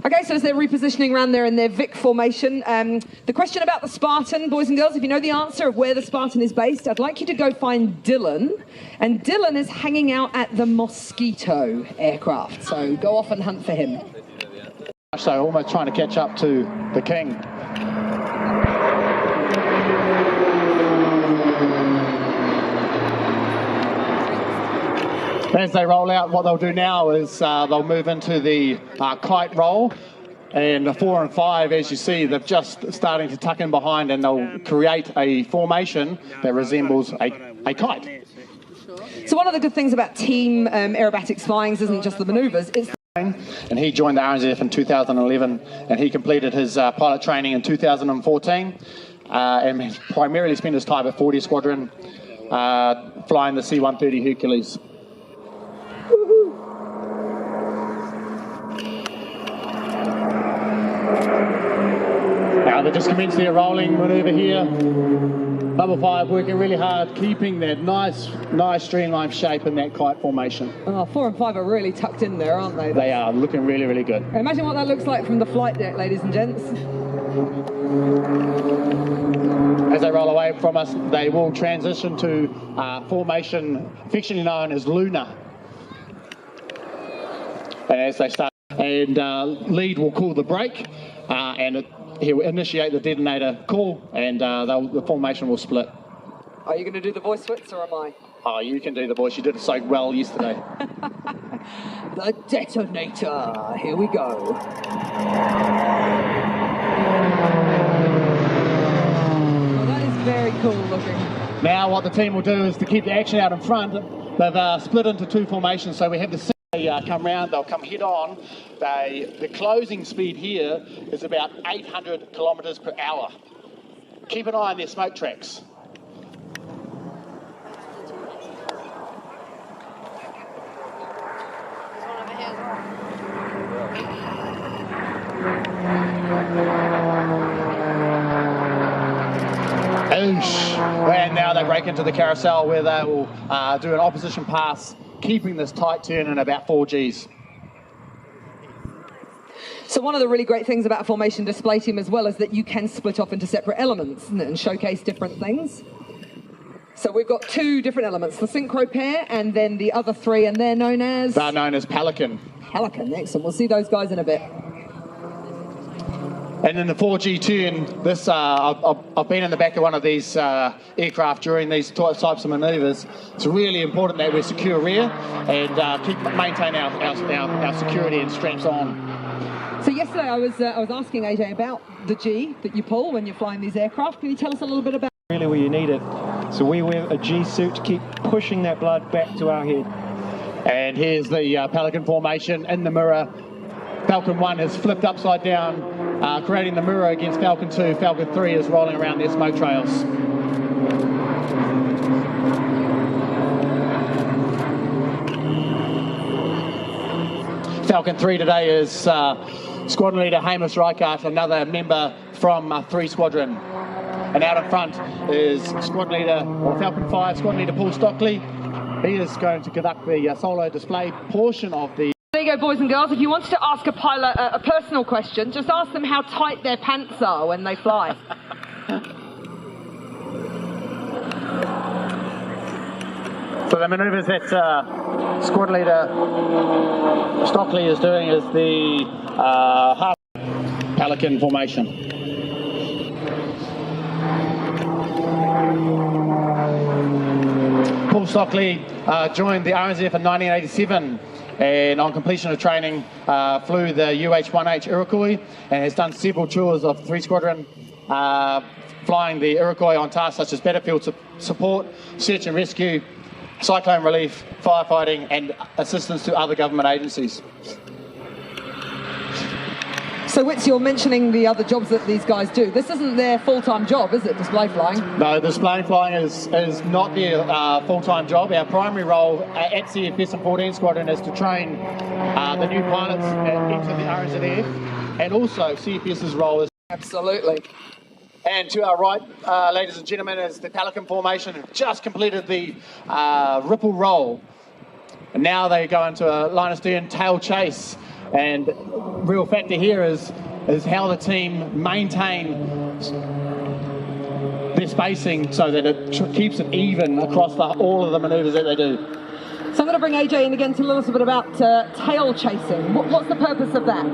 Okay, so as they're repositioning around there in their Vic formation, the question about the Spartan, boys and girls, if you know the answer of where the Spartan is based, I'd like you to go find Dylan. And Dylan is hanging out at the Mosquito aircraft, so go off and hunt for him. So almost trying to catch up to the King. As they roll out, what they'll do now is they'll move into the kite roll, and the 4 and 5, as you see, they're just starting to tuck in behind, and they'll create a formation that resembles a kite. So one of the good things about team aerobatics flying isn't just the manoeuvres, it's and he joined the RNZAF in 2011, and he completed his pilot training in 2014, and has primarily spent his time at 40 Squadron flying the C-130 Hercules. Now they just commenced their rolling manoeuvre here. Double 5 working really hard, keeping that nice streamlined shape in that kite formation. Oh, 4 and 5 are really tucked in there, aren't they? They are looking really, really good. Imagine what that looks like from the flight deck, ladies and gents. As they roll away from us, they will transition to formation affectionately known as Lunar. And as they start, and lead will call the brake, and he will initiate the detonator call, and the formation will split. Are you going to do the voice switch, or am I? Oh, you can do the voice. You did it so well yesterday. The detonator. Here we go. Oh, that is very cool looking. Now what the team will do is to keep the action out in front. They've split into 2 formations, so we have the come round, they'll come head on. The closing speed here is about 800 kilometres per hour. Keep an eye on their smoke tracks. And now they break into the carousel where they will do an opposition pass, keeping this tight turn in about 4 Gs. So one of the really great things about a formation display team as well is that you can split off into separate elements and showcase different things. So we've got 2 different elements, the synchro pair and then the other 3, and they're known as? They're known as Pelican. Pelican, excellent. We'll see those guys in a bit. And in the 4G turn, this I've been in the back of one of these aircraft during these types of manoeuvres. It's really important that we secure rear and maintain our security and straps on. So yesterday I was asking AJ about the G that you pull when you're flying these aircraft. Can you tell us a little bit about really where you need it? So we wear a G suit to keep pushing that blood back to our head. And here's the Pelican formation in the mirror. Falcon 1 is flipped upside down, creating the mirror against Falcon 2. Falcon 3 is rolling around their smoke trails. Falcon 3 today is Squadron Leader Hamish Reichardt, another member from 3 Squadron. And out in front is Squadron Leader, or Falcon 5, Squadron Leader Paul Stockley. He is going to conduct the solo display portion of the... There you go, boys and girls. If you wanted to ask a pilot a personal question, just ask them how tight their pants are when they fly. So the manoeuvres that Squad Leader Stockley is doing is the half Pelican formation. Paul Stockley joined the RNZAF in 1987. And on completion of training, flew the UH-1H Iroquois and has done several tours of 3 Squadron, flying the Iroquois on tasks such as battlefield support, search and rescue, cyclone relief, firefighting and assistance to other government agencies. So Witz, you're mentioning the other jobs that these guys do. This isn't their full-time job, is it, display flying? No, display flying is not their full-time job. Our primary role at CFS and 14 Squadron is to train the new pilots into the RNZAF, and also CFS's role is... Absolutely. And to our right, ladies and gentlemen, is the Pelican formation, who just completed the ripple roll. And now they go into a line of stern tail chase. And real factor here is how the team maintain their spacing so that it keeps it even across all of the manoeuvres that they do. So I'm going to bring AJ in again to tell us a bit about tail chasing. What's the purpose of that?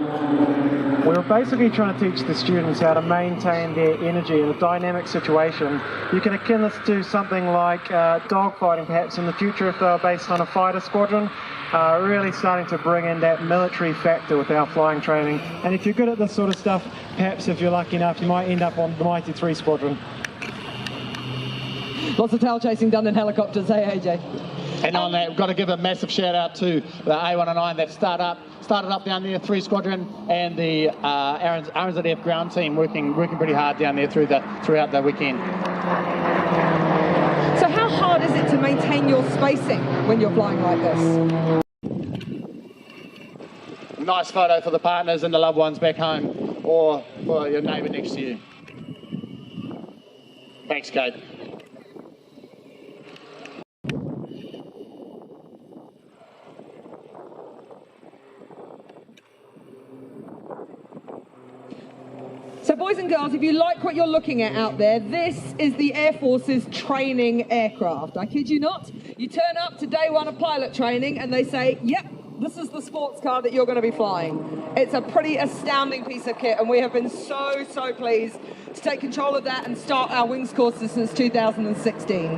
We're basically trying to teach the students how to maintain their energy in a dynamic situation. You can akin this to something like dogfighting perhaps in the future if they were based on a fighter squadron. Really starting to bring in that military factor with our flying training. And if you're good at this sort of stuff, perhaps if you're lucky enough, you might end up on the Mighty 3 Squadron. Lots of tail chasing done in helicopters, hey AJ? And on that, we've got to give a massive shout out to the A109 that started up down there, 3 Squadron, and the RNZAF ground team working pretty hard down there throughout the weekend. So how hard is it to maintain your spacing when you're flying like this? Nice photo for the partners and the loved ones back home, or for your neighbour next to you. Thanks, Kate. So boys and girls, if you like what you're looking at out there, this is the Air Force's training aircraft. I kid you not. You turn up to day one of pilot training and they say, yep, this is the sports car that you're going to be flying. It's a pretty astounding piece of kit, and we have been so pleased to take control of that and start our wings courses since 2016.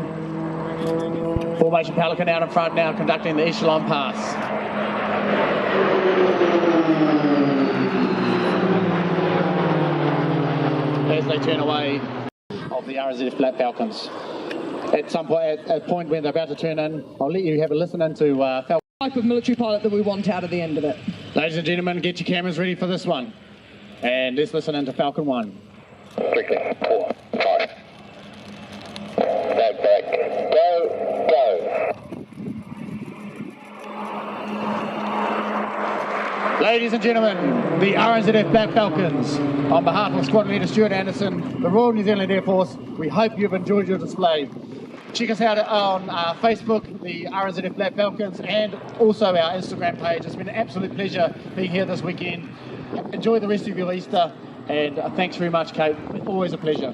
Formation Pelican out in front now, conducting the echelon pass. As they turn away of the RNZAF Black Falcons. At some point, at a point when they're about to turn in, I'll let you have a listen into Falcon. Type of military pilot that we want out of the end of it. Ladies and gentlemen, get your cameras ready for this one. And let's listen into Falcon 1. 3, 4, 5. Back. Go. Ladies and gentlemen, the RNZAF Black Falcons, on behalf of Squadron Leader Stuart Anderson, the Royal New Zealand Air Force, we hope you've enjoyed your display. Check us out on Facebook, the RNZAF Black Falcons, and also our Instagram page. It's been an absolute pleasure being here this weekend. Enjoy the rest of your Easter, and thanks very much, Kate. Always a pleasure.